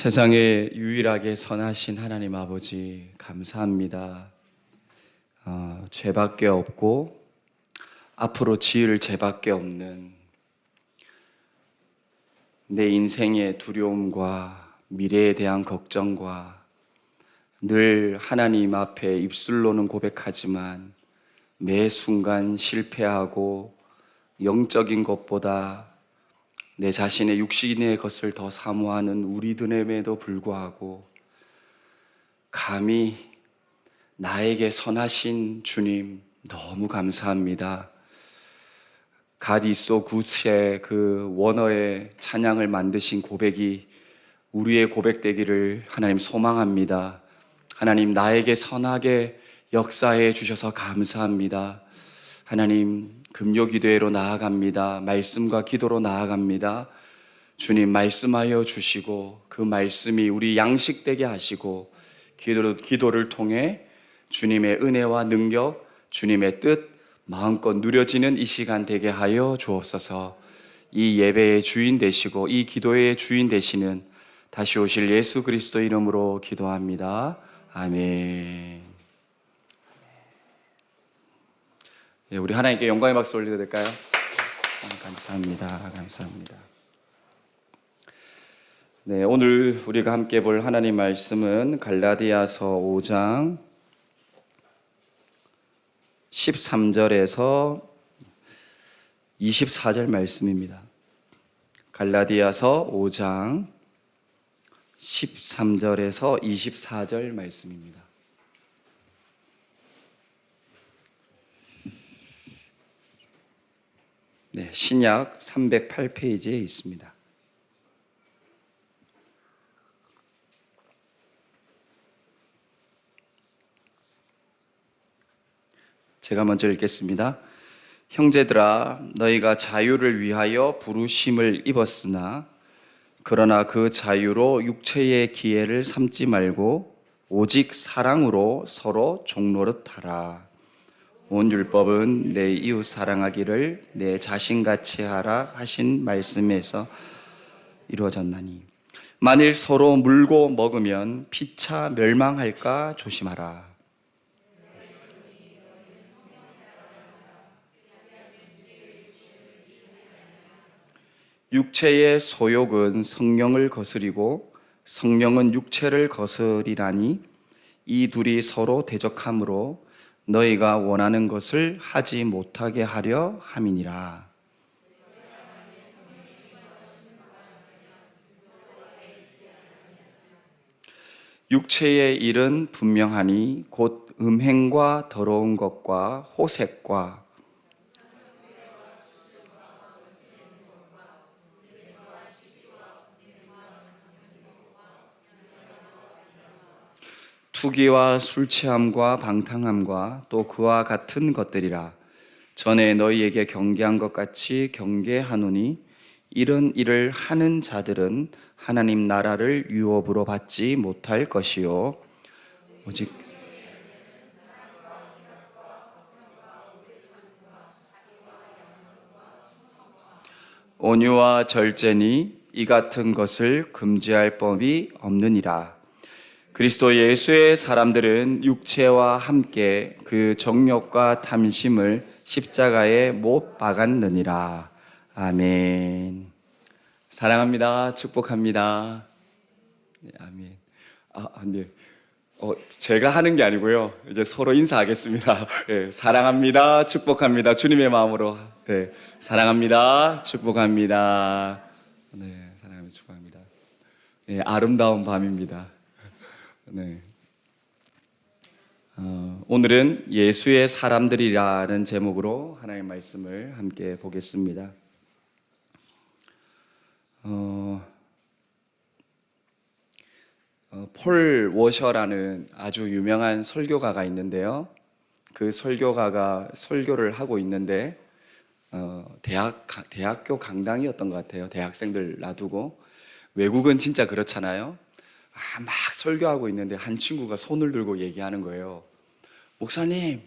세상에 유일하게 선하신 하나님 아버지 감사합니다. 죄밖에 없고 앞으로 지을 죄밖에 없는 내 인생의 두려움과 미래에 대한 걱정과 늘 하나님 앞에 입술로는 고백하지만 매 순간 실패하고 영적인 것보다 내 자신의 육신의 것을 더 사모하는 우리들에도 불구하고 감히 나에게 선하신 주님 너무 감사합니다. 갓 있소 굿의 그 원어의 찬양을 만드신 고백이 우리의 고백되기를 하나님 소망합니다. 하나님 나에게 선하게 역사해 주셔서 감사합니다. 하나님 금요 기도회로 나아갑니다. 말씀과 기도로 나아갑니다. 주님 말씀하여 주시고 그 말씀이 우리 양식되게 하시고 기도를 통해 주님의 은혜와 능력, 주님의 뜻 마음껏 누려지는 이 시간 되게 하여 주옵소서. 이 예배의 주인 되시고 이 기도의 주인 되시는 다시 오실 예수 그리스도 이름으로 기도합니다. 아멘. 예, 우리 하나님께 영광의 박수 올려도 될까요? 감사합니다. 감사합니다. 네, 오늘 우리가 함께 볼 하나님 말씀은 갈라디아서 5장 13절에서 24절 말씀입니다. 갈라디아서 5장 13절에서 24절 말씀입니다. 네, 신약 308페이지에 있습니다. 제가 먼저 읽겠습니다. 형제들아, 너희가 자유를 위하여 부르심을 입었으나 그러나 그 자유로 육체의 기회를 삼지 말고 오직 사랑으로 서로 종노릇하라. 온 율법은 내 이웃 사랑하기를 내 자신같이 하라 하신 말씀에서 이루어졌나니 만일 서로 물고 먹으면 피차 멸망할까 조심하라. 육체의 소욕은 성령을 거스리고 성령은 육체를 거스리라니 이 둘이 서로 대적하므로 너희가 원하는 것을 하지 못하게 하려 함이니라. 육체의 일은 분명하니 곧 음행과 더러운 것과 호색과 투기와 술취함과 방탕함과 또 그와 같은 것들이라. 전에 너희에게 경계한 것 같이 경계하노니 이런 일을 하는 자들은 하나님 나라를 유업으로 받지 못할 것이요 오직 온유와 절제니 이 같은 것을 금지할 법이 없느니라. 그리스도 예수의 사람들은 육체와 함께 그 정욕과 탐심을 십자가에 못 박았느니라. 아멘. 사랑합니다. 축복합니다. 네, 아멘. 네. 제가 하는 게 아니고요. 이제 서로 인사하겠습니다. 네, 사랑합니다. 축복합니다. 주님의 마음으로. 네, 사랑합니다. 축복합니다. 네, 사랑합니다. 축복합니다. 네, 아름다운 밤입니다. 네. 오늘은 예수의 사람들이라는 제목으로 하나님의 말씀을 함께 보겠습니다. 폴 워셔라는 아주 유명한 설교가가 있는데요. 그 설교가가 설교를 하고 있는데 대학교 강당이었던 것 같아요. 대학생들 놔두고. 외국은 진짜 그렇잖아요. 막 설교하고 있는데 한 친구가 손을 들고 얘기하는 거예요. 목사님,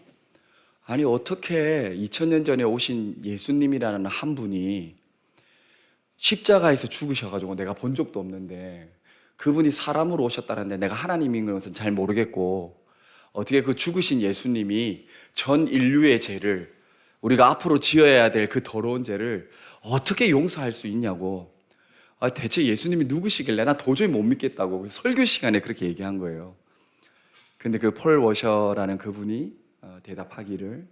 아니 어떻게 2000년 전에 오신 예수님이라는 한 분이 십자가에서 죽으셔가지고 내가 본 적도 없는데 그분이 사람으로 오셨다는데 내가 하나님인 것은 잘 모르겠고, 어떻게 그 죽으신 예수님이 전 인류의 죄를, 우리가 앞으로 지어야 될 그 더러운 죄를 어떻게 용서할 수 있냐고. 대체 예수님이 누구시길래 나 도저히 못 믿겠다고 설교 시간에 그렇게 얘기한 거예요. 근데 그 폴 워셔라는 그분이 대답하기를,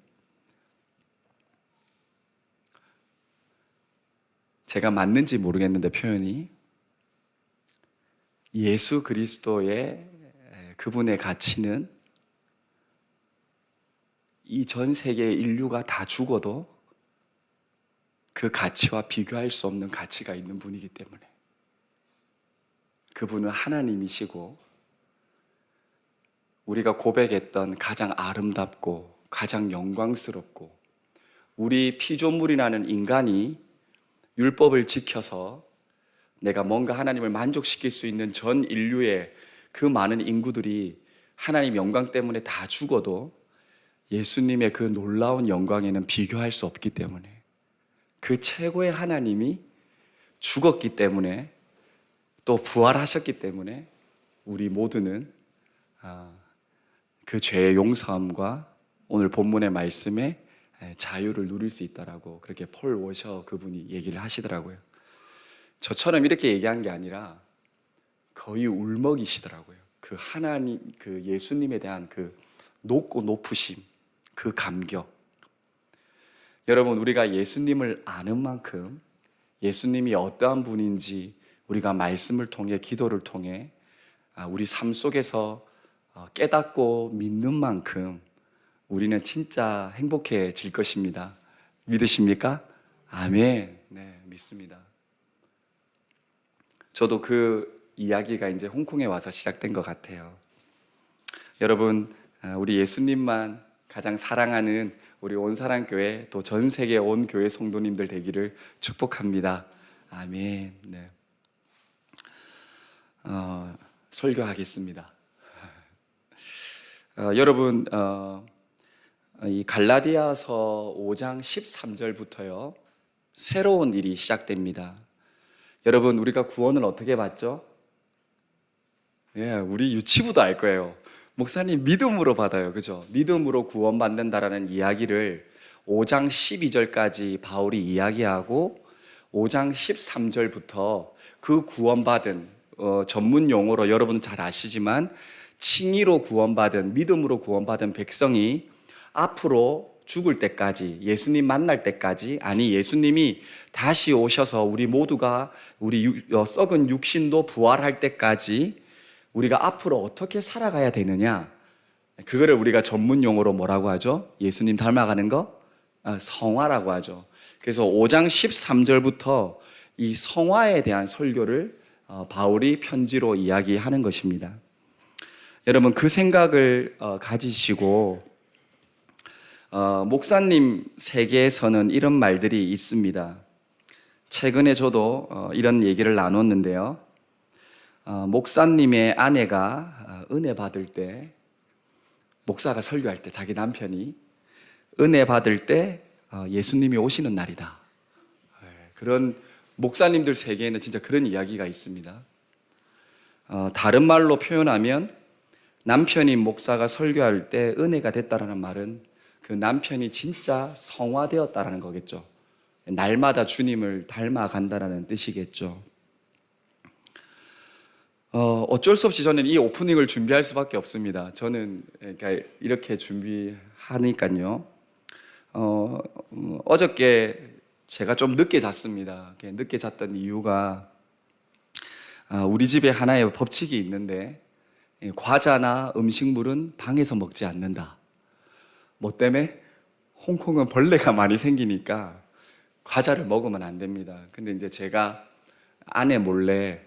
제가 맞는지 모르겠는데 표현이, 예수 그리스도의 그분의 가치는 이 전 세계의 인류가 다 죽어도 그 가치와 비교할 수 없는 가치가 있는 분이기 때문에, 그분은 하나님이시고 우리가 고백했던 가장 아름답고 가장 영광스럽고, 우리 피조물이라는 인간이 율법을 지켜서 내가 뭔가 하나님을 만족시킬 수 있는 전 인류의 그 많은 인구들이 하나님 영광 때문에 다 죽어도 예수님의 그 놀라운 영광에는 비교할 수 없기 때문에, 그 최고의 하나님이 죽었기 때문에 또 부활하셨기 때문에 우리 모두는 그 죄의 용서함과 오늘 본문의 말씀에 자유를 누릴 수 있다라고, 그렇게 폴 워셔 그분이 얘기를 하시더라고요. 저처럼 이렇게 얘기한 게 아니라 거의 울먹이시더라고요. 그 하나님, 그 예수님에 대한 그 높고 높으심, 그 감격. 여러분, 우리가 예수님을 아는 만큼 예수님이 어떠한 분인지 우리가 말씀을 통해, 기도를 통해 우리 삶 속에서 깨닫고 믿는 만큼 우리는 진짜 행복해질 것입니다. 믿으십니까? 아멘. 네, 믿습니다. 저도 그 이야기가 이제 홍콩에 와서 시작된 것 같아요. 여러분, 우리 예수님만 가장 사랑하는 우리 온사랑교회, 또 전 세계 온 교회 성도님들 되기를 축복합니다. 아멘. 네. 설교하겠습니다. 여러분, 이 갈라디아서 5장 13절부터요 새로운 일이 시작됩니다. 여러분, 우리가 구원을 어떻게 받죠? 우리 유치부도 알 거예요. 목사님, 믿음으로 받아요. 그죠? 믿음으로 구원받는다라는 이야기를 5장 12절까지 바울이 이야기하고, 5장 13절부터 그 구원받은, 전문 용어로 여러분 잘 아시지만 칭의로 구원받은, 믿음으로 구원받은 백성이 앞으로 죽을 때까지, 예수님 만날 때까지, 아니 예수님이 다시 오셔서 우리 모두가 우리 썩은 육신도 부활할 때까지 우리가 앞으로 어떻게 살아가야 되느냐, 그거를 우리가 전문 용어로 뭐라고 하죠? 예수님 닮아가는 거? 성화라고 하죠. 그래서 5장 13절부터 이 성화에 대한 설교를 바울이 편지로 이야기하는 것입니다. 여러분, 그 생각을 가지시고 목사님 세계에서는 이런 말들이 있습니다. 최근에 저도 이런 얘기를 나눴는데요. 목사님의 아내가 은혜 받을 때, 목사가 설교할 때 자기 남편이 은혜 받을 때 예수님이 오시는 날이다. 그런 목사님들 세계에는 진짜 그런 이야기가 있습니다. 다른 말로 표현하면 남편인 목사가 설교할 때 은혜가 됐다라는 말은 그 남편이 진짜 성화되었다라는 거겠죠. 날마다 주님을 닮아간다라는 뜻이겠죠. 어쩔 수 없이 저는 이 오프닝을 준비할 수밖에 없습니다. 저는 그러니까 이렇게 준비하니까요. 어저께 제가 좀 늦게 잤습니다. 늦게 잤던 이유가 우리 집에 하나의 법칙이 있는데, 과자나 음식물은 방에서 먹지 않는다. 뭐 때문에? 홍콩은 벌레가 많이 생기니까 과자를 먹으면 안 됩니다. 근데 이제 제가 아내 몰래,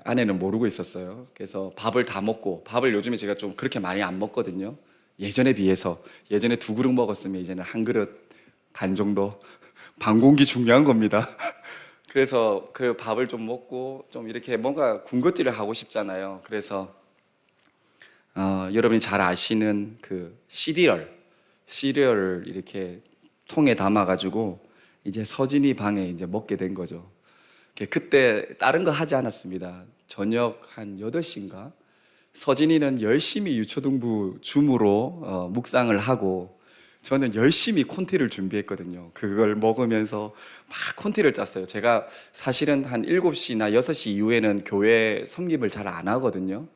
아내는 모르고 있었어요. 그래서 밥을 다 먹고, 밥을 요즘에 제가 좀 그렇게 많이 안 먹거든요. 예전에 비해서. 예전에 2그릇 먹었으면 이제는 1그릇 반 정도. 반 공기 중요한 겁니다. 그래서 그 밥을 좀 먹고 좀 이렇게 뭔가 군것질을 하고 싶잖아요. 그래서 여러분이 잘 아시는 그 시리얼을 이렇게 통에 담아가지고 이제 서진이 방에 이제 먹게 된 거죠. 그때 다른 거 하지 않았습니다. 저녁 한 8시인가 서진이는 열심히 유초등부 줌으로 묵상을 하고 저는 열심히 콘티를 준비했거든요. 그걸 먹으면서 막 콘티를 짰어요. 제가 사실은 한 7시나 6시 이후에는 교회 성립을 잘 안 하거든요.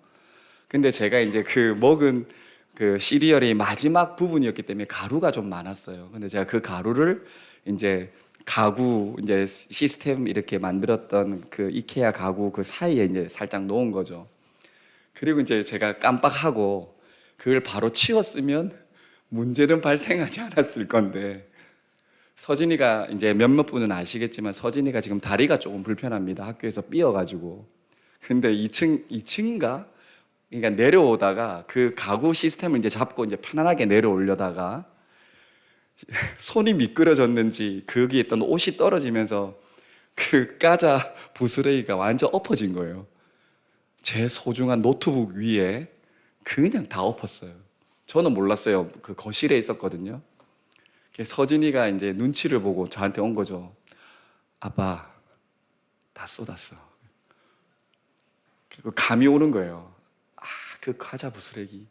근데 제가 이제 그 먹은 그 시리얼의 마지막 부분이었기 때문에 가루가 좀 많았어요. 근데 제가 그 가루를 이제 가구 이제 시스템 이렇게 만들었던 그 이케아 가구 그 사이에 이제 살짝 놓은 거죠. 그리고 이제 제가 깜빡하고 그걸 바로 치웠으면 문제는 발생하지 않았을 건데, 서진이가 이제 몇몇 분은 아시겠지만 서진이가 지금 다리가 조금 불편합니다. 학교에서 삐어가지고. 근데 2층인가? 그러니까 내려오다가 그 가구 시스템을 이제 잡고 이제 편안하게 내려오려다가 손이 미끄러졌는지 거기에 있던 옷이 떨어지면서 그 까자 부스러기가 완전 엎어진 거예요. 제 소중한 노트북 위에 그냥 다 엎었어요. 저는 몰랐어요. 그 거실에 있었거든요. 서진이가 이제 눈치를 보고 저한테 온 거죠. 아빠, 다 쏟았어. 그 감이 오는 거예요. 그 과자 부스러기.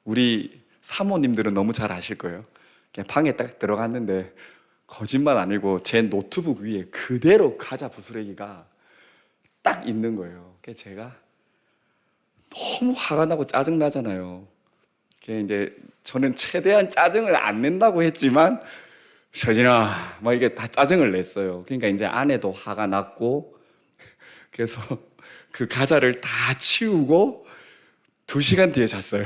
우리 사모님들은 너무 잘 아실 거예요. 그냥 방에 딱 들어갔는데 거짓말 아니고 제 노트북 위에 그대로 과자 부스러기가 딱 있는 거예요. 그래서 제가 너무 화가 나고 짜증 나잖아요. 이제 저는 최대한 짜증을 안 낸다고 했지만 서진아, 막 이게 다 짜증을 냈어요. 그러니까 이제 아내도 화가 났고, 그래서 그 과자를 다 치우고 2시간 뒤에 잤어요.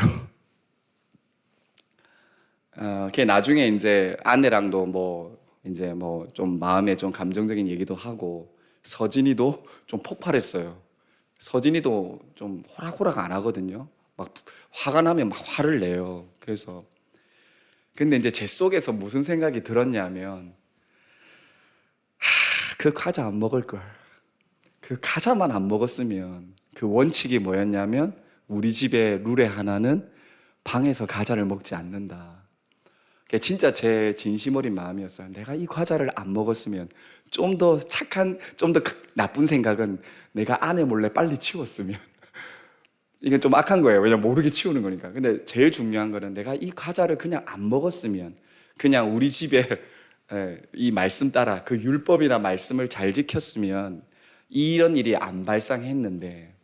나중에 이제 아내랑도 이제 좀 마음에 좀 감정적인 얘기도 하고, 서진이도 좀 폭발했어요. 서진이도 좀 호락호락 안 하거든요. 막 화가 나면 막 화를 내요. 그래서 근데 이제 제 속에서 무슨 생각이 들었냐면, 그 과자 안 먹을 걸. 그 과자만 안 먹었으면, 그 원칙이 뭐였냐면 우리 집의 룰의 하나는 방에서 과자를 먹지 않는다. 그게 진짜 제 진심 어린 마음이었어요. 내가 이 과자를 안 먹었으면, 좀 더 착한, 좀 더 나쁜 생각은 내가 아내 몰래 빨리 치웠으면. 이건 좀 악한 거예요. 왜냐면 모르게 치우는 거니까. 근데 제일 중요한 거는 내가 이 과자를 그냥 안 먹었으면, 그냥 우리 집에 이 말씀 따라 그 율법이나 말씀을 잘 지켰으면 이런 일이 안 발생했는데,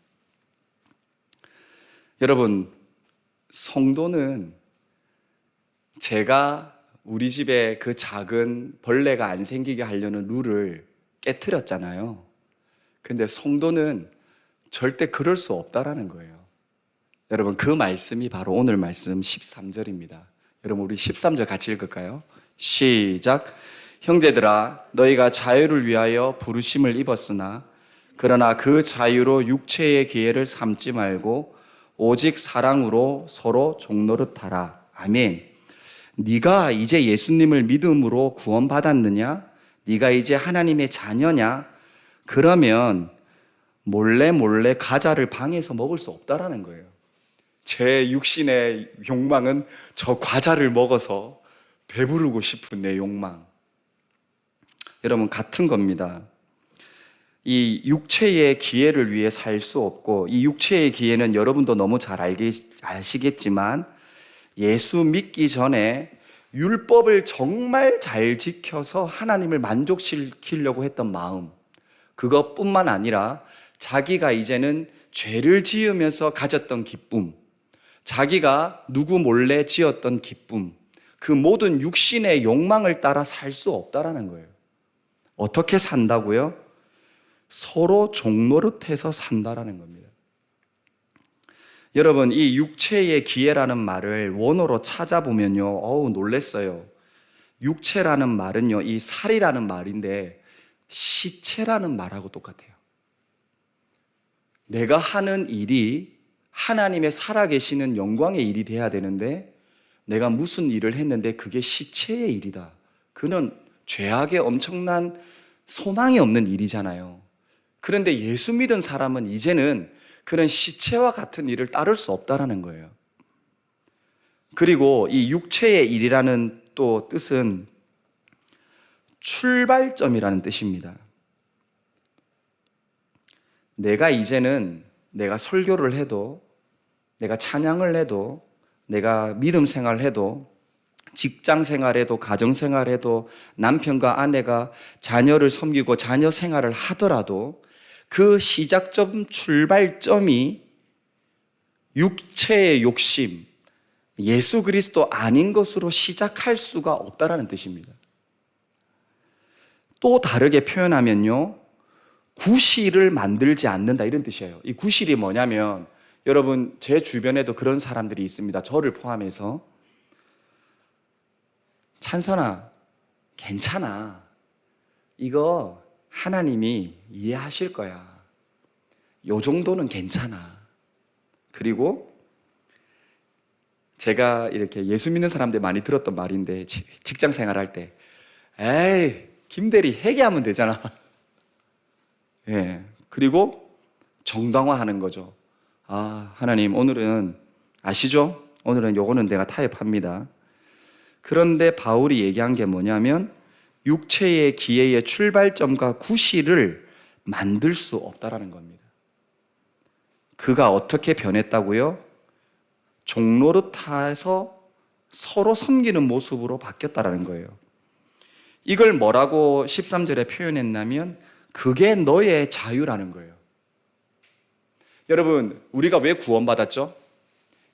여러분, 성도는 제가 우리 집에 그 작은 벌레가 안 생기게 하려는 룰을 깨트렸잖아요. 근데 성도는 절대 그럴 수 없다라는 거예요. 여러분, 그 말씀이 바로 오늘 말씀 13절입니다. 여러분, 우리 13절 같이 읽을까요? 시작. 형제들아, 너희가 자유를 위하여 부르심을 입었으나 그러나 그 자유로 육체의 기회를 삼지 말고 오직 사랑으로 서로 종노릇하라. 아멘. 네가 이제 예수님을 믿음으로 구원받았느냐? 네가 이제 하나님의 자녀냐? 그러면 몰래 과자를 방에서 먹을 수 없다라는 거예요. 제 육신의 욕망은 저 과자를 먹어서 배부르고 싶은 내 욕망. 여러분, 같은 겁니다. 이 육체의 기회를 위해 살 수 없고, 이 육체의 기회는 여러분도 너무 잘 아시겠지만, 예수 믿기 전에 율법을 정말 잘 지켜서 하나님을 만족시키려고 했던 마음, 그것뿐만 아니라 자기가 이제는 죄를 지으면서 가졌던 기쁨, 자기가 누구 몰래 지었던 기쁨, 그 모든 육신의 욕망을 따라 살 수 없다라는 거예요. 어떻게 산다고요? 서로 종노릇해서 산다라는 겁니다. 여러분, 이 육체의 기회라는 말을 원어로 찾아보면요, 놀랬어요. 육체라는 말은요, 이 살이라는 말인데 시체라는 말하고 똑같아요. 내가 하는 일이 하나님의 살아계시는 영광의 일이 돼야 되는데, 내가 무슨 일을 했는데 그게 시체의 일이다. 그는 죄악의 엄청난 소망이 없는 일이잖아요. 그런데 예수 믿은 사람은 이제는 그런 시체와 같은 일을 따를 수 없다라는 거예요. 그리고 이 육체의 일이라는 또 뜻은 출발점이라는 뜻입니다. 내가 이제는 내가 설교를 해도, 내가 찬양을 해도, 내가 믿음 생활을 해도, 직장 생활해도, 가정 생활해도, 남편과 아내가 자녀를 섬기고 자녀 생활을 하더라도 그 시작점, 출발점이 육체의 욕심, 예수 그리스도 아닌 것으로 시작할 수가 없다라는 뜻입니다. 또 다르게 표현하면요, 구실을 만들지 않는다, 이런 뜻이에요. 이 구실이 뭐냐면, 여러분 제 주변에도 그런 사람들이 있습니다. 저를 포함해서. 찬선아, 괜찮아. 이거 하나님이 이해하실 거야. 요 정도는 괜찮아. 그리고 제가 이렇게 예수 믿는 사람들 많이 들었던 말인데, 직장 생활할 때, 에이, 김대리 회개하면 되잖아. 예. 그리고 정당화하는 거죠. 아, 하나님, 오늘은 아시죠? 오늘은 요거는 내가 타협합니다. 그런데 바울이 얘기한 게 뭐냐면, 육체의 기회의 출발점과 구실을 만들 수 없다라는 겁니다. 그가 어떻게 변했다고요? 종노릇해서 서로 섬기는 모습으로 바뀌었다라는 거예요. 이걸 뭐라고 13절에 표현했냐면, 그게 너의 자유라는 거예요. 여러분, 우리가 왜 구원받았죠?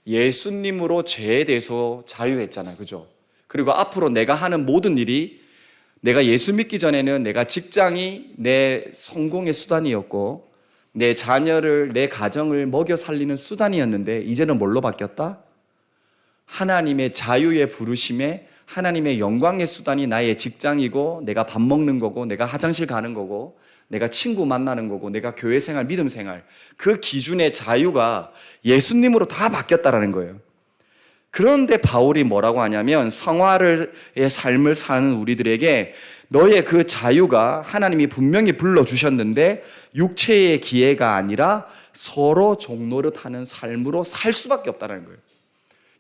예수님으로 죄에 대해서 자유했잖아요. 그죠? 그리고 앞으로 내가 하는 모든 일이, 내가 예수 믿기 전에는 내가 직장이 내 성공의 수단이었고, 내 자녀를, 내 가정을 먹여 살리는 수단이었는데, 이제는 뭘로 바뀌었다? 하나님의 자유의 부르심에, 하나님의 영광의 수단이 나의 직장이고, 내가 밥 먹는 거고, 내가 화장실 가는 거고, 내가 친구 만나는 거고, 내가 교회 생활, 믿음 생활, 그 기준의 자유가 예수님으로 다 바뀌었다라는 거예요. 그런데 바울이 뭐라고 하냐면, 성화의 삶을 사는 우리들에게 너의 그 자유가 하나님이 분명히 불러주셨는데 육체의 기회가 아니라 서로 종노릇하는 삶으로 살 수밖에 없다는 거예요.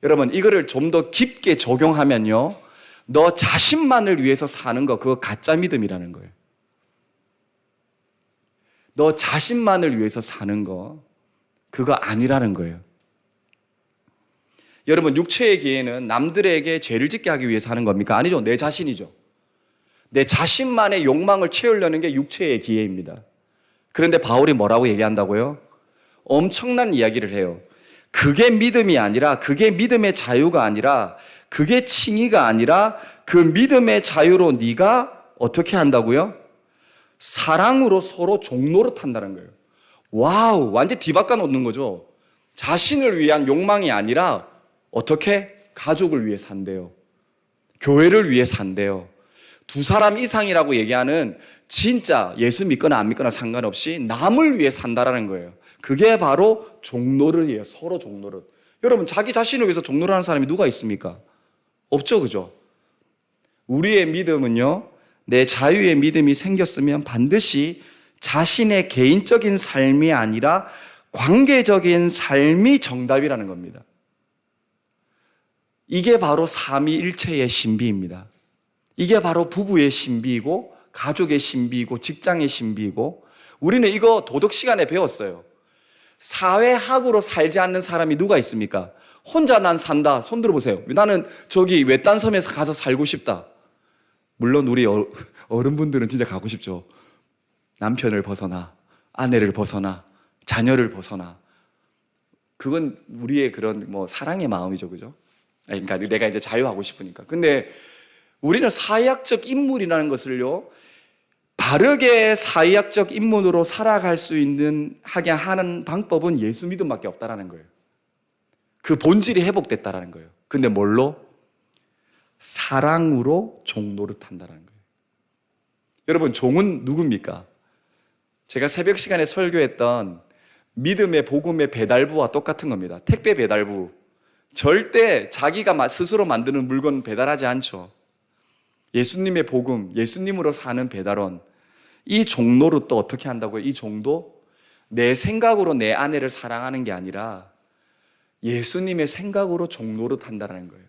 여러분, 이거를 좀 더 깊게 적용하면요, 너 자신만을 위해서 사는 거, 그거 가짜 믿음이라는 거예요. 너 자신만을 위해서 사는 거, 그거 아니라는 거예요. 여러분, 육체의 기회는 남들에게 죄를 짓게 하기 위해서 하는 겁니까? 아니죠. 내 자신이죠. 내 자신만의 욕망을 채우려는 게 육체의 기회입니다. 그런데 바울이 뭐라고 얘기한다고요? 엄청난 이야기를 해요. 그게 믿음이 아니라, 그게 믿음의 자유가 아니라, 그게 칭의가 아니라, 그 믿음의 자유로 네가 어떻게 한다고요? 사랑으로 서로 종노릇 한다는 거예요. 와우, 완전 뒤바꿔 놓는 거죠. 자신을 위한 욕망이 아니라 어떻게? 가족을 위해 산대요. 교회를 위해 산대요. 두 사람 이상이라고 얘기하는, 진짜 예수 믿거나 안 믿거나 상관없이 남을 위해 산다라는 거예요. 그게 바로 종노릇이에요. 서로 종노릇. 여러분, 자기 자신을 위해서 종노릇하는 사람이 누가 있습니까? 없죠, 그죠? 우리의 믿음은요, 내 자유의 믿음이 생겼으면 반드시 자신의 개인적인 삶이 아니라 관계적인 삶이 정답이라는 겁니다. 이게 바로 삼위일체의 신비입니다. 이게 바로 부부의 신비이고, 가족의 신비이고, 직장의 신비이고, 우리는 이거 도덕 시간에 배웠어요. 사회학으로 살지 않는 사람이 누가 있습니까? 혼자 난 산다. 손 들어보세요. 나는 저기 외딴 섬에서 가서 살고 싶다. 물론 우리 어른분들은 진짜 가고 싶죠. 남편을 벗어나, 아내를 벗어나, 자녀를 벗어나. 그건 우리의 그런 사랑의 마음이죠, 그죠? 그러니까 내가 이제 자유하고 싶으니까. 근데 우리는 사회학적 인물이라는 것을요, 바르게 사회학적 인물으로 살아갈 수 있는 하게 하는 방법은 예수 믿음밖에 없다라는 거예요. 그 본질이 회복됐다라는 거예요. 근데 뭘로? 사랑으로 종노릇한다라는 거예요. 여러분, 종은 누굽니까? 제가 새벽 시간에 설교했던 믿음의 복음의 배달부와 똑같은 겁니다. 택배 배달부. 절대 자기가 스스로 만드는 물건 배달하지 않죠. 예수님의 복음, 예수님으로 사는 배달원. 이 종노릇 또 어떻게 한다고요? 이 종도 내 생각으로 내 아내를 사랑하는 게 아니라 예수님의 생각으로 종노릇 한다는 거예요.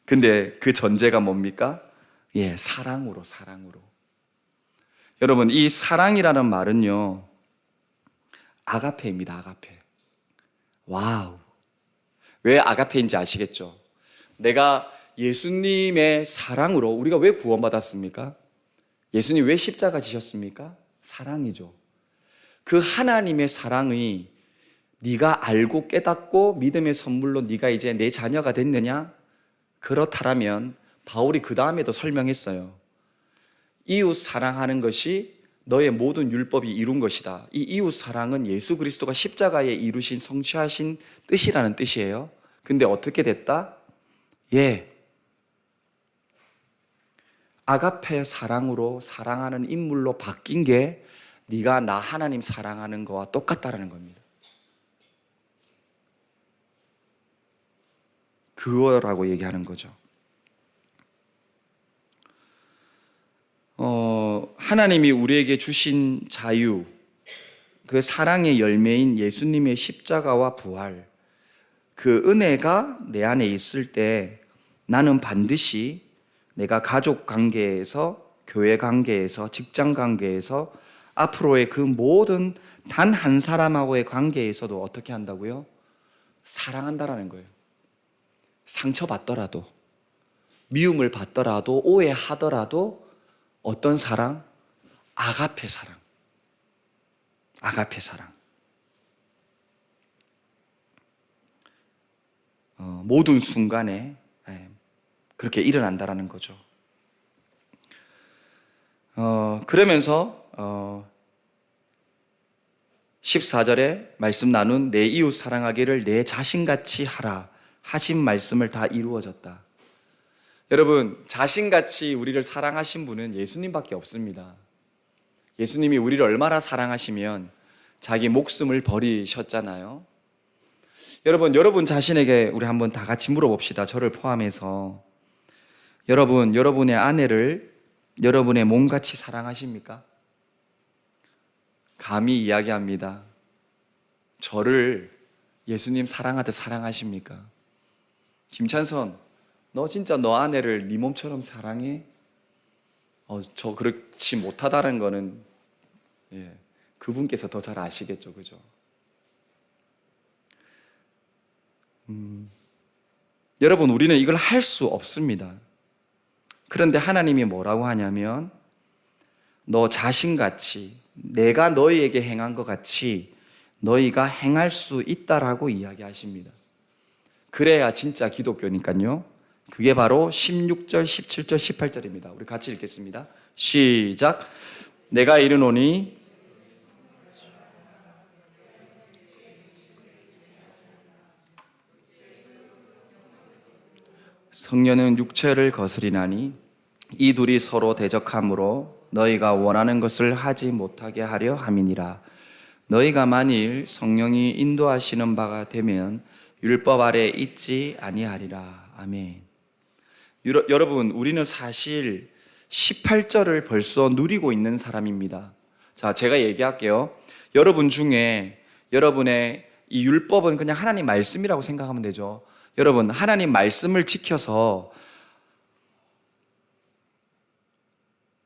근데 그 전제가 뭡니까? 사랑으로. 여러분, 이 사랑이라는 말은요, 아가페입니다. 아가페. 와우. 왜 아가페인지 아시겠죠? 내가 예수님의 사랑으로 우리가 왜 구원받았습니까? 예수님 왜 십자가 지셨습니까? 사랑이죠. 그 하나님의 사랑이 네가 알고 깨닫고 믿음의 선물로 네가 이제 내 자녀가 됐느냐? 그렇다면 바울이 그 다음에도 설명했어요. 이웃 사랑하는 것이 너의 모든 율법이 이룬 것이다. 이 이웃 사랑은 예수 그리스도가 십자가에 이루신 성취하신 뜻이라는 뜻이에요. 근데 어떻게 됐다? 아가페 사랑으로 사랑하는 인물로 바뀐 게 네가 나 하나님 사랑하는 거와 똑같다라는 겁니다. 그거라고 얘기하는 거죠. 하나님이 우리에게 주신 자유, 그 사랑의 열매인 예수님의 십자가와 부활, 그 은혜가 내 안에 있을 때 나는 반드시 내가 가족 관계에서, 교회 관계에서, 직장 관계에서, 앞으로의 그 모든 단 한 사람하고의 관계에서도 어떻게 한다고요? 사랑한다라는 거예요. 상처받더라도, 미움을 받더라도, 오해하더라도 어떤 사랑? 아가페 사랑. 아가페 사랑. 모든 순간에 그렇게 일어난다라는 거죠. 그러면서 14절에 말씀 나눈 내 이웃 사랑하기를 내 자신같이 하라 하신 말씀을 다 이루어졌다. 여러분, 자신같이 우리를 사랑하신 분은 예수님밖에 없습니다. 예수님이 우리를 얼마나 사랑하시면 자기 목숨을 버리셨잖아요. 여러분 자신에게 우리 한번 다 같이 물어봅시다. 저를 포함해서. 여러분의 아내를 여러분의 몸같이 사랑하십니까? 감히 이야기합니다. 저를 예수님 사랑하듯 사랑하십니까? 김찬선, 너 진짜 너 아내를 네 몸처럼 사랑해? 저 그렇지 못하다는 거는 그분께서 더 잘 아시겠죠, 그죠? 여러분, 우리는 이걸 할 수 없습니다. 그런데 하나님이 뭐라고 하냐면 너 자신같이 내가 너희에게 행한 것 같이 너희가 행할 수 있다라고 이야기하십니다. 그래야 진짜 기독교니까요. 그게 바로 16절, 17절, 18절입니다. 우리 같이 읽겠습니다. 시작. 내가 이르노니 성녀는 육체를 거스리나니 이 둘이 서로 대적함으로 너희가 원하는 것을 하지 못하게 하려 함이니라. 너희가 만일 성령이 인도하시는 바가 되면 율법 아래 있지 아니하리라. 아멘. 여러분, 우리는 사실 18절을 벌써 누리고 있는 사람입니다. 자, 제가 얘기할게요. 여러분 중에 여러분의 이 율법은 그냥 하나님 말씀이라고 생각하면 되죠. 여러분, 하나님 말씀을 지켜서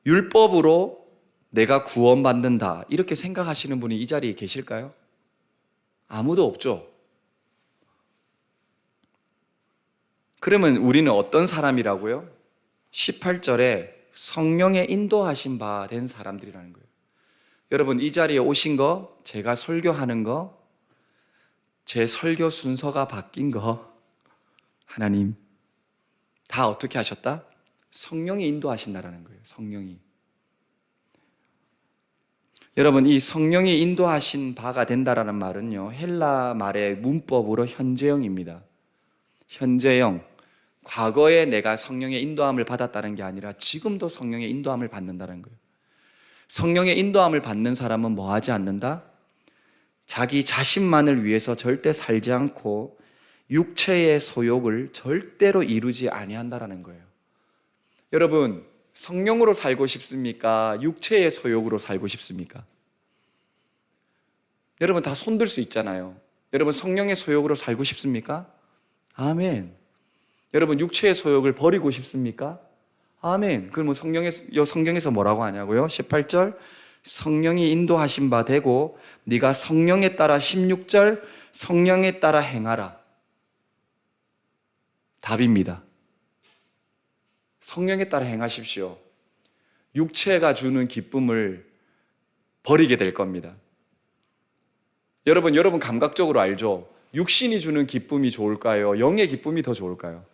율법으로 내가 구원받는다 이렇게 생각하시는 분이 이 자리에 계실까요? 아무도 없죠. 그러면 우리는 어떤 사람이라고요? 18절에 성령의 인도하신 바 된 사람들이라는 거예요. 여러분, 이 자리에 오신 거, 제가 설교하는 거, 제 설교 순서가 바뀐 거, 하나님 다 어떻게 하셨다? 성령이 인도하신다라는 거예요. 성령이. 여러분, 이 성령이 인도하신 바가 된다라는 말은요, 헬라 말의 문법으로 현재형입니다. 현재형. 과거에 내가 성령의 인도함을 받았다는 게 아니라 지금도 성령의 인도함을 받는다는 거예요. 성령의 인도함을 받는 사람은 뭐 하지 않는다? 자기 자신만을 위해서 절대 살지 않고 육체의 소욕을 절대로 이루지 아니한다라는 거예요. 여러분, 성령으로 살고 싶습니까? 육체의 소욕으로 살고 싶습니까? 여러분 다 손들 수 있잖아요. 여러분, 성령의 소욕으로 살고 싶습니까? 아멘. 여러분, 육체의 소욕을 버리고 싶습니까? 아멘. 그러면 성경에서 뭐라고 하냐고요? 18절 성령이 인도하신 바 되고 네가 성령에 따라 16절 성령에 따라 행하라. 답입니다. 성령에 따라 행하십시오. 육체가 주는 기쁨을 버리게 될 겁니다. 여러분 감각적으로 알죠? 육신이 주는 기쁨이 좋을까요? 영의 기쁨이 더 좋을까요?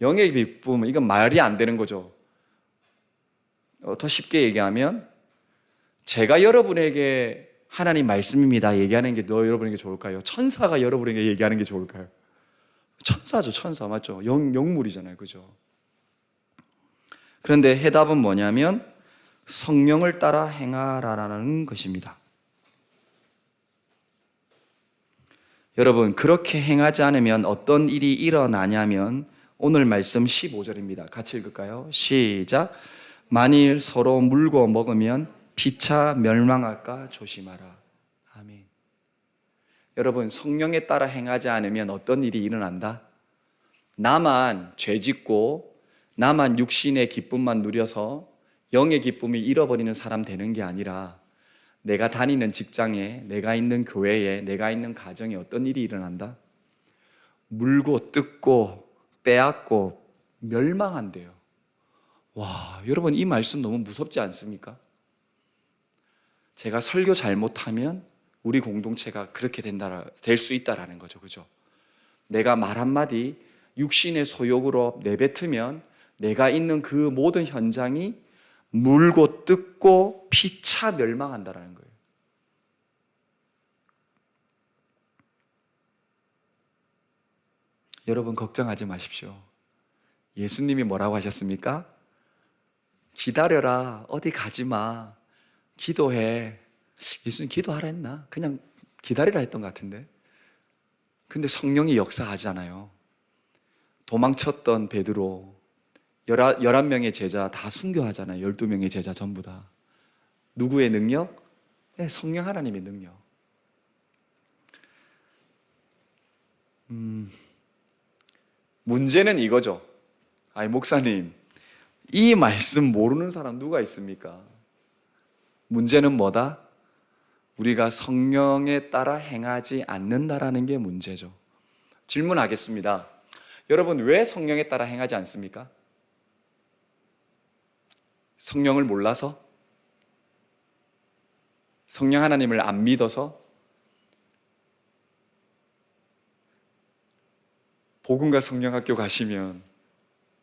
영의 기쁨은 이건 말이 안 되는 거죠. 더 쉽게 얘기하면 제가 여러분에게 하나님 말씀입니다 얘기하는 게 여러분에게 좋을까요? 천사가 여러분에게 얘기하는 게 좋을까요? 천사죠. 천사 맞죠? 영물이잖아요. 그죠? 그런데 해답은 뭐냐면 성령을 따라 행하라는 것입니다. 여러분 그렇게 행하지 않으면 어떤 일이 일어나냐면 오늘 말씀 15절입니다. 같이 읽을까요? 시작. 만일 서로 물고 먹으면 피차 멸망할까 조심하라. 아멘. 여러분 성령에 따라 행하지 않으면 어떤 일이 일어난다? 나만 죄짓고 나만 육신의 기쁨만 누려서 영의 기쁨을 잃어버리는 사람 되는 게 아니라 내가 다니는 직장에, 내가 있는 교회에, 내가 있는 가정에 어떤 일이 일어난다? 물고 뜯고 빼앗고 멸망한대요. 와, 여러분 이 말씀 너무 무섭지 않습니까? 제가 설교 잘못하면 우리 공동체가 그렇게 될 수 있다라는 거죠. 그죠? 내가 말 한마디 육신의 소욕으로 내뱉으면 내가 있는 그 모든 현장이 물고 뜯고 피차 멸망한다라는 거예요. 여러분 걱정하지 마십시오. 예수님이 뭐라고 하셨습니까? 기다려라. 어디 가지 마. 기도해. 예수님 기도하라 했나? 그냥 기다리라 했던 것 같은데. 근데 성령이 역사하잖아요. 도망쳤던 베드로 11명의 제자 다 순교하잖아요. 12명의 제자 전부 다. 누구의 능력? 네, 성령 하나님의 능력. 문제는 이거죠. 아니 목사님 이 말씀 모르는 사람 누가 있습니까? 문제는 뭐다? 우리가 성령에 따라 행하지 않는다라는 게 문제죠. 질문하겠습니다. 여러분 왜 성령에 따라 행하지 않습니까? 성령을 몰라서? 성령 하나님을 안 믿어서? 복음과 성령학교 가시면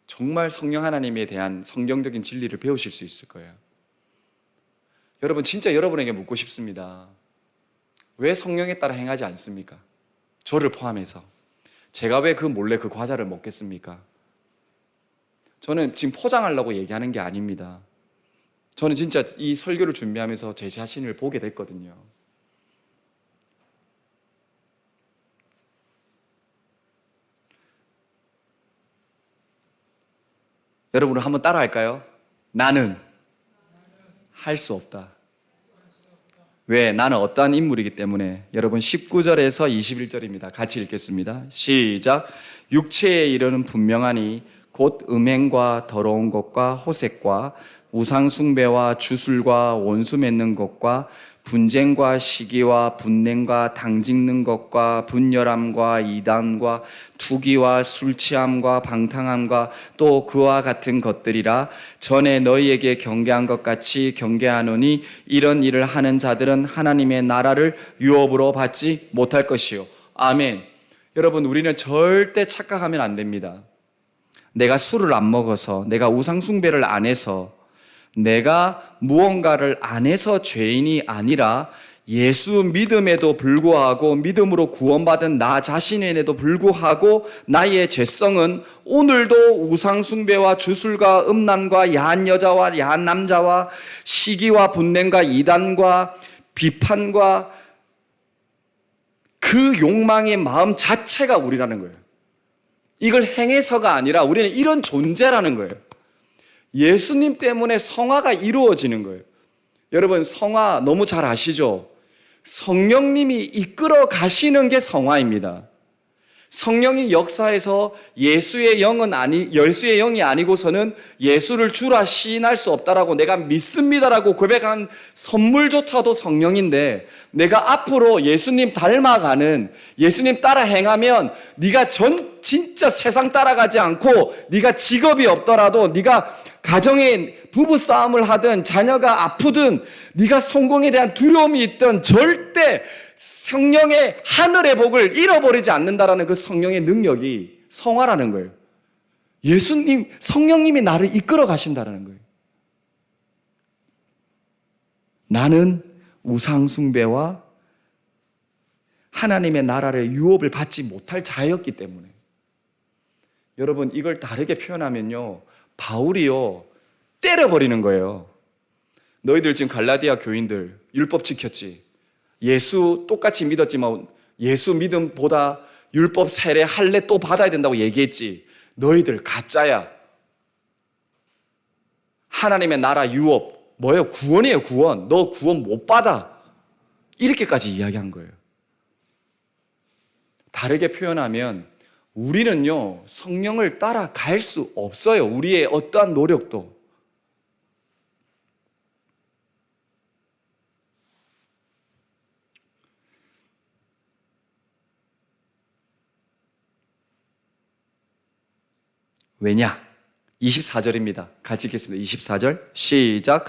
정말 성령 하나님에 대한 성경적인 진리를 배우실 수 있을 거예요. 여러분 진짜 여러분에게 묻고 싶습니다. 왜 성령에 따라 행하지 않습니까? 저를 포함해서 제가 왜 몰래 그 과자를 먹겠습니까? 저는 지금 포장하려고 얘기하는 게 아닙니다. 저는 진짜 이 설교를 준비하면서 제 자신을 보게 됐거든요. 여러분은 한번 따라 할까요? 나는 할 수 없다. 왜? 나는 어떠한 인물이기 때문에. 여러분 19절에서 21절입니다. 같이 읽겠습니다. 시작. 육체의 일은 분명하니 곧 음행과 더러운 것과 호색과 우상 숭배와 주술과 원수 맺는 것과 분쟁과 시기와 분냄과 당짓는 것과 분열함과 이단과 투기와 술취함과 방탕함과 또 그와 같은 것들이라. 전에 너희에게 경계한 것 같이 경계하노니 이런 일을 하는 자들은 하나님의 나라를 유업으로 받지 못할 것이요. 아멘. 여러분 우리는 절대 착각하면 안 됩니다. 내가 술을 안 먹어서, 내가 우상 숭배를 안 해서, 내가 무언가를 안 해서 죄인이 아니라 예수 믿음에도 불구하고, 믿음으로 구원받은 나 자신에도 불구하고 나의 죄성은 오늘도 우상 숭배와 주술과 음란과 야한 여자와 야한 남자와 시기와 분냄과 이단과 비판과 그 욕망의 마음 자체가 우리라는 거예요. 이걸 행해서가 아니라 우리는 이런 존재라는 거예요. 예수님 때문에 성화가 이루어지는 거예요. 여러분 성화 너무 잘 아시죠? 성령님이 이끌어 가시는 게 성화입니다. 성령이 역사에서 예수의 영이 아니고서는 예수를 주라 시인할 수 없다라고 내가 믿습니다라고 고백한 선물조차도 성령인데, 내가 앞으로 예수님 닮아가는, 예수님 따라 행하면 네가 진짜 세상 따라가지 않고, 네가 직업이 없더라도, 네가 가정에 부부 싸움을 하든 자녀가 아프든 네가 성공에 대한 두려움이 있든 절대 성령의 하늘의 복을 잃어버리지 않는다라는 그 성령의 능력이 성화라는 거예요. 성령님이 나를 이끌어 가신다라는 거예요. 나는 우상 숭배와 하나님의 나라의 유업을 받지 못할 자였기 때문에. 여러분, 이걸 다르게 표현하면요, 바울이요 때려버리는 거예요. 너희들 지금 갈라디아 교인들 율법 지켰지, 예수 똑같이 믿었지만 예수 믿음보다 율법 세례 할례 또 받아야 된다고 얘기했지. 너희들 가짜야. 하나님의 나라 유업 뭐예요? 구원이에요. 구원. 너 구원 못 받아. 이렇게까지 이야기한 거예요. 다르게 표현하면 우리는요 성령을 따라갈 수 없어요. 우리의 어떠한 노력도. 왜냐? 24절입니다. 같이 읽겠습니다. 24절 시작.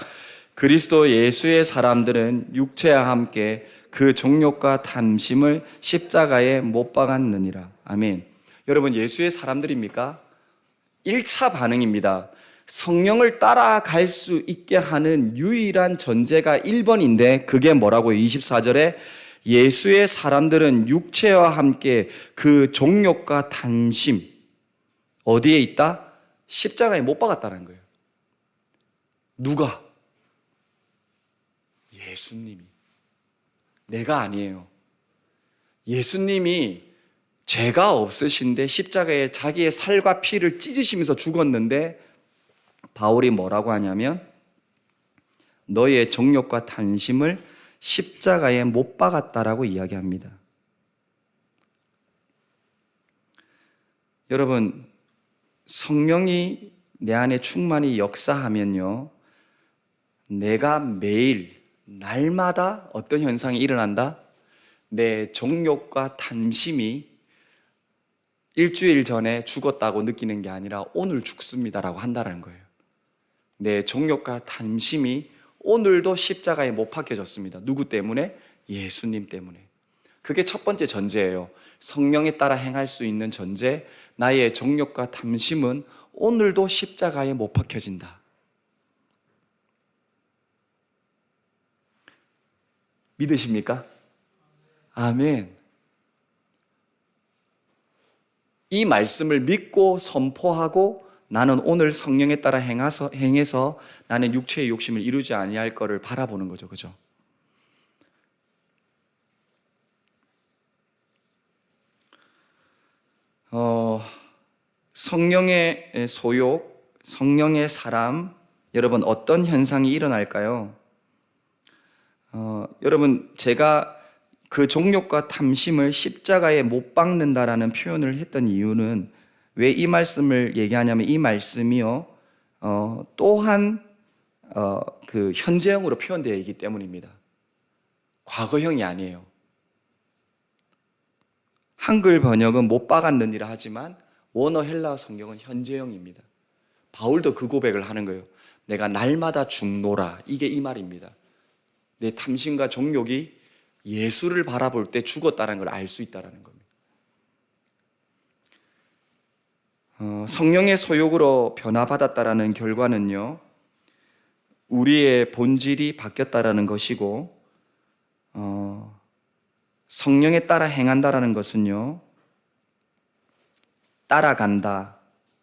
그리스도 예수의 사람들은 육체와 함께 그 정욕과 탐심을 십자가에 못 박았느니라. 아멘. 여러분, 예수의 사람들입니까? 1차 반응입니다. 성령을 따라갈 수 있게 하는 유일한 전제가 1번인데 그게 뭐라고요? 24절에 예수의 사람들은 육체와 함께 그 정욕과 탐심 어디에 있다? 십자가에 못 박았다는 거예요. 누가? 예수님이. 내가 아니에요. 예수님이 죄가 없으신데 십자가에 자기의 살과 피를 찢으시면서 죽었는데, 바울이 뭐라고 하냐면 너의 정욕과 탐심을 십자가에 못 박았다라고 이야기합니다. 여러분, 성령이 내 안에 충만히 역사하면요, 내가 매일 날마다 어떤 현상이 일어난다? 내 정욕과 탐심이 일주일 전에 죽었다고 느끼는 게 아니라 오늘 죽습니다라고 한다는 거예요. 내 정욕과 탐심이 오늘도 십자가에 못 박혀졌습니다. 누구 때문에? 예수님 때문에. 그게 첫 번째 전제예요. 성령에 따라 행할 수 있는 전제. 나의 정욕과 탐심은 오늘도 십자가에 못 박혀진다. 믿으십니까? 아멘. 이 말씀을 믿고 선포하고 나는 오늘 성령에 따라 행해서 나는 육체의 욕심을 이루지 아니할 것을 바라보는 거죠. 그죠? 성령의 소욕, 성령의 사람, 여러분 어떤 현상이 일어날까요? 여러분, 제가 그 정욕과 탐심을 십자가에 못 박는다라는 표현을 했던 이유는 왜 이 말씀을 얘기하냐면, 이 말씀이요 또한 그 현재형으로 표현되어 있기 때문입니다. 과거형이 아니에요. 한글 번역은 못 박았느니라 하지만 원어 헬라어 성경은 현재형입니다. 바울도 그 고백을 하는 거예요. 내가 날마다 죽노라. 이게 이 말입니다. 내 탐심과 정욕이 예수를 바라볼 때 죽었다는 걸 알 수 있다는 겁니다. 성령의 소욕으로 변화받았다라는 결과는요, 우리의 본질이 바뀌었다라는 것이고, 성령에 따라 행한다라는 것은요, 따라간다,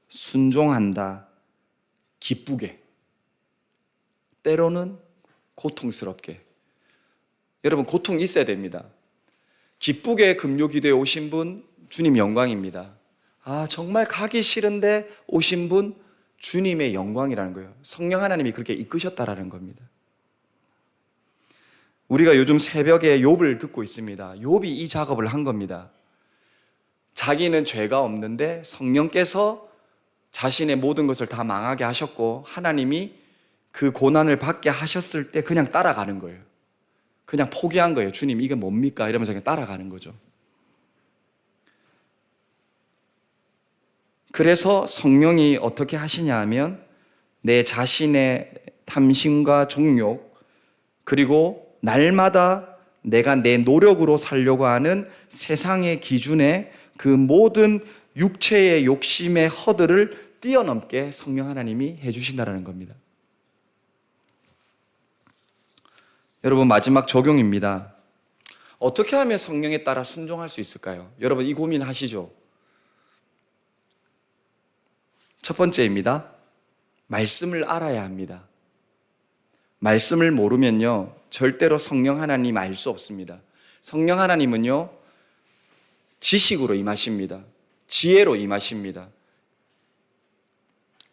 순종한다, 기쁘게, 때로는 고통스럽게. 여러분, 고통이 있어야 됩니다. 기쁘게 금요기도에 오신 분, 주님 영광입니다. 정말 가기 싫은데 오신 분, 주님의 영광이라는 거예요. 성령 하나님이 그렇게 이끄셨다라는 겁니다. 우리가 요즘 새벽에 욥을 듣고 있습니다. 욥이 이 작업을 한 겁니다. 자기는 죄가 없는데 성령께서 자신의 모든 것을 다 망하게 하셨고 하나님이 그 고난을 받게 하셨을 때 그냥 따라가는 거예요. 그냥 포기한 거예요. 주님, 이게 뭡니까? 이러면서 그냥 따라가는 거죠. 그래서 성령이 어떻게 하시냐 하면 내 자신의 탐심과 종욕, 그리고 날마다 내가 내 노력으로 살려고 하는 세상의 기준에 그 모든 육체의 욕심의 허들을 뛰어넘게 성령 하나님이 해주신다는 겁니다. 여러분, 마지막 적용입니다. 어떻게 하면 성령에 따라 순종할 수 있을까요? 여러분, 이 고민 하시죠? 첫 번째입니다. 말씀을 알아야 합니다. 말씀을 모르면요, 절대로 성령 하나님 알 수 없습니다. 성령 하나님은요, 지식으로 임하십니다. 지혜로 임하십니다.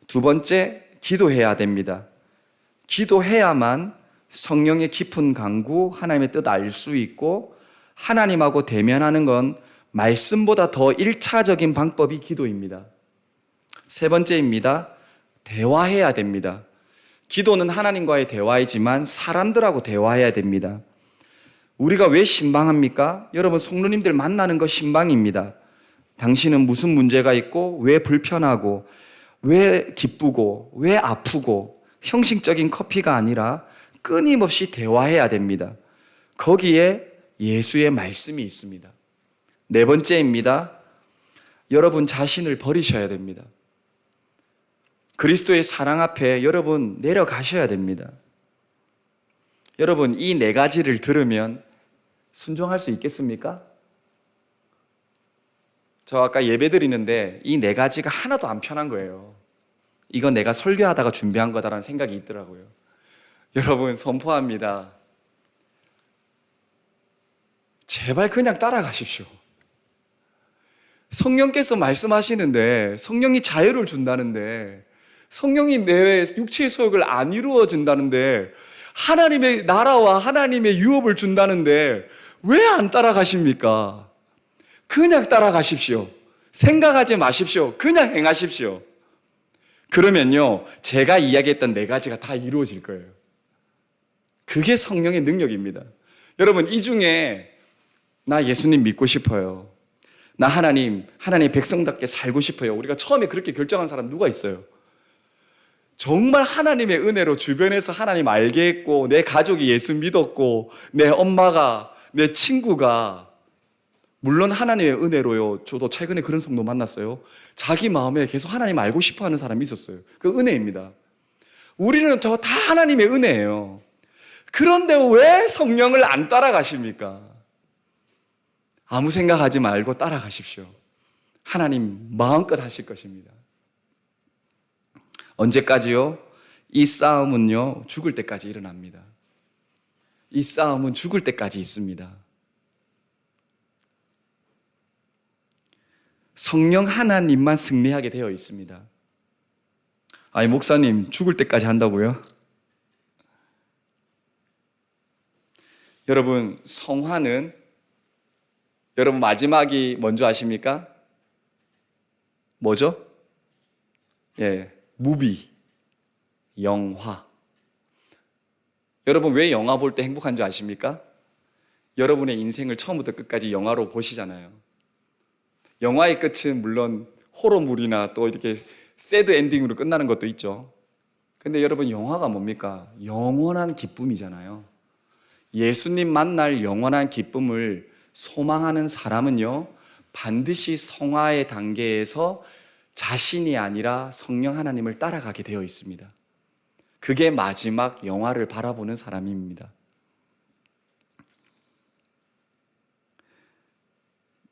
두 번째, 기도해야 됩니다. 기도해야만 성령의 깊은 강구, 하나님의 뜻 알 수 있고, 하나님하고 대면하는 건 말씀보다 더 1차적인 방법이 기도입니다. 세 번째입니다. 대화해야 됩니다. 기도는 하나님과의 대화이지만 사람들하고 대화해야 됩니다. 우리가 왜 신방합니까? 여러분, 성도님들 만나는 거 신방입니다. 당신은 무슨 문제가 있고, 왜 불편하고, 왜 기쁘고, 왜 아프고, 형식적인 커피가 아니라 끊임없이 대화해야 됩니다. 거기에 예수의 말씀이 있습니다. 네 번째입니다. 여러분 자신을 버리셔야 됩니다. 그리스도의 사랑 앞에 여러분 내려가셔야 됩니다. 여러분, 이 네 가지를 들으면 순종할 수 있겠습니까? 저 아까 예배 드리는데 이 네 가지가 하나도 안 편한 거예요. 이건 내가 설교하다가 준비한 거다라는 생각이 있더라고요. 여러분, 선포합니다. 제발 그냥 따라가십시오. 성령께서 말씀하시는데, 성령이 자유를 준다는데, 성령이 내 육체의 소욕을 안 이루어진다는데, 하나님의 나라와 하나님의 유업을 준다는데 왜 안 따라가십니까? 그냥 따라가십시오. 생각하지 마십시오. 그냥 행하십시오. 그러면요, 제가 이야기했던 네 가지가 다 이루어질 거예요. 그게 성령의 능력입니다. 여러분, 이 중에 나 예수님 믿고 싶어요. 나 하나님 백성답게 살고 싶어요. 우리가 처음에 그렇게 결정한 사람 누가 있어요? 정말 하나님의 은혜로 주변에서 하나님 알게 했고, 내 가족이 예수 믿었고, 내 엄마가, 내 친구가, 물론 하나님의 은혜로요. 저도 최근에 그런 성도 만났어요. 자기 마음에 계속 하나님 알고 싶어 하는 사람이 있었어요. 그 은혜입니다. 우리는 다 하나님의 은혜예요. 그런데 왜 성령을 안 따라가십니까? 아무 생각하지 말고 따라가십시오. 하나님 마음껏 하실 것입니다. 언제까지요? 이 싸움은요, 죽을 때까지 일어납니다. 이 싸움은 죽을 때까지 있습니다. 성령 하나님만 승리하게 되어 있습니다. 아니, 목사님, 죽을 때까지 한다고요? 여러분, 성화는 여러분 마지막이 뭔지 아십니까? 뭐죠? 무비, 영화. 여러분, 왜 영화 볼 때 행복한 줄 아십니까? 여러분의 인생을 처음부터 끝까지 영화로 보시잖아요. 영화의 끝은 물론 호러물이나 또 이렇게 새드 엔딩으로 끝나는 것도 있죠. 근데 여러분, 영화가 뭡니까? 영원한 기쁨이잖아요. 예수님 만날 영원한 기쁨을 소망하는 사람은요, 반드시 성화의 단계에서 자신이 아니라 성령 하나님을 따라가게 되어 있습니다. 그게 마지막 영화를 바라보는 사람입니다.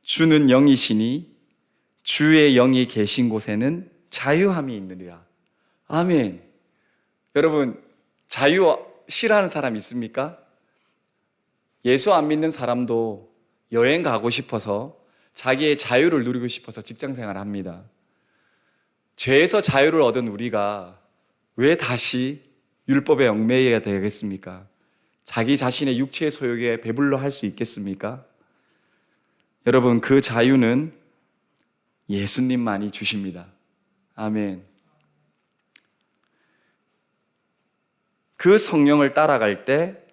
주는 영이시니 주의 영이 계신 곳에는 자유함이 있느니라. 아멘. 여러분, 자유 싫어하는 사람 있습니까? 예수 안 믿는 사람도 여행 가고 싶어서, 자기의 자유를 누리고 싶어서 직장생활을 합니다. 죄에서 자유를 얻은 우리가 왜 다시 율법에 얽매여야 되겠습니까? 자기 자신의 육체의 소욕에 배불러 할 수 있겠습니까? 여러분, 그 자유는 예수님만이 주십니다. 아멘. 그 성령을 따라갈 때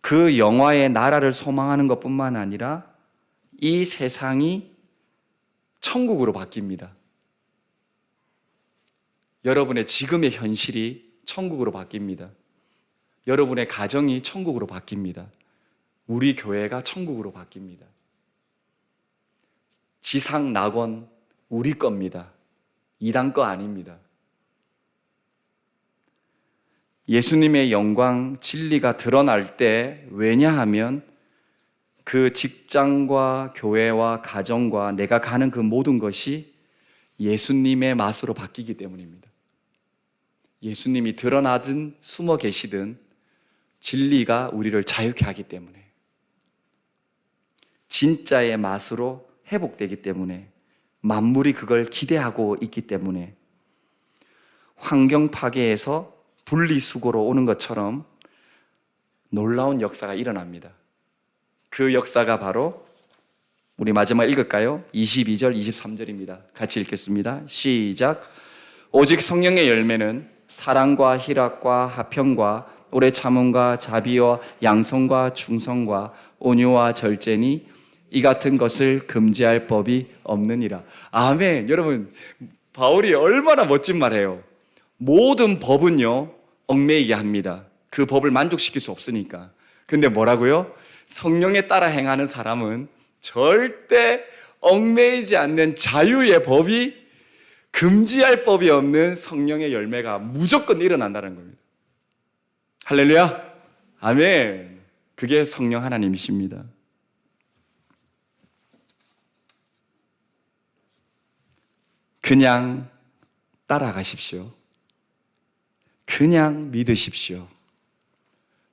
그 영화의 나라를 소망하는 것뿐만 아니라 이 세상이 천국으로 바뀝니다. 여러분의 지금의 현실이 천국으로 바뀝니다. 여러분의 가정이 천국으로 바뀝니다. 우리 교회가 천국으로 바뀝니다. 지상 낙원 우리 겁니다. 이단 거 아닙니다. 예수님의 영광, 진리가 드러날 때, 왜냐하면 그 직장과 교회와 가정과 내가 가는 그 모든 것이 예수님의 맛으로 바뀌기 때문입니다. 예수님이 드러나든 숨어 계시든 진리가 우리를 자유케 하기 때문에, 진짜의 맛으로 회복되기 때문에, 만물이 그걸 기대하고 있기 때문에, 환경 파괴에서 분리수거로 오는 것처럼 놀라운 역사가 일어납니다. 그 역사가 바로 우리 마지막 읽을까요? 22절, 23절입니다. 같이 읽겠습니다. 시작. 오직 성령의 열매는 사랑과 희락과 화평과 오래 참음과 자비와 양성과 충성과 온유와 절제니 이 같은 것을 금지할 법이 없느니라. 아멘. 여러분, 바울이 얼마나 멋진 말해요. 모든 법은요, 얽매이게 합니다. 그 법을 만족시킬 수 없으니까. 근데 뭐라고요? 성령에 따라 행하는 사람은 절대 얽매이지 않는 자유의 법이, 금지할 법이 없는 성령의 열매가 무조건 일어난다는 겁니다. 할렐루야! 아멘! 그게 성령 하나님이십니다. 그냥 따라가십시오. 그냥 믿으십시오.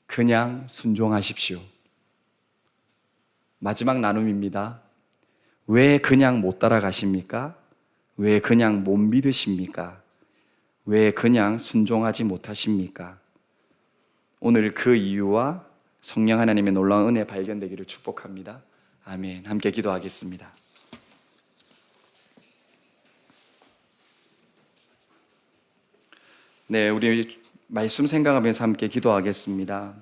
그냥 순종하십시오. 마지막 나눔입니다. 왜 그냥 못 따라가십니까? 왜 그냥 못 믿으십니까? 왜 그냥 순종하지 못하십니까? 오늘 그 이유와 성령 하나님의 놀라운 은혜 발견되기를 축복합니다. 아멘. 함께 기도하겠습니다. 네, 우리 말씀 생각하면서 함께 기도하겠습니다.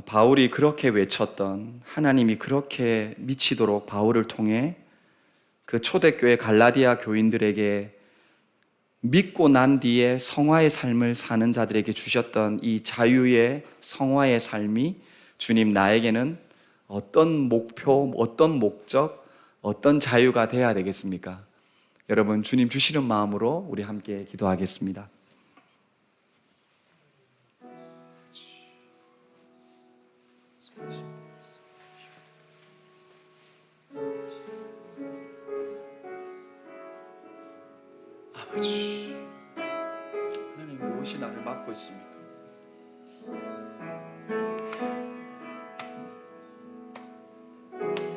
바울이 그렇게 외쳤던, 하나님이 그렇게 미치도록 바울을 통해 그 초대교회 갈라디아 교인들에게 믿고 난 뒤에 성화의 삶을 사는 자들에게 주셨던 이 자유의 성화의 삶이 주님, 나에게는 어떤 목표, 어떤 목적, 어떤 자유가 돼야 되겠습니까? 여러분, 주님 주시는 마음으로 우리 함께 기도하겠습니다. 아버지, 하나님 무엇이 나를 막고 있습니까?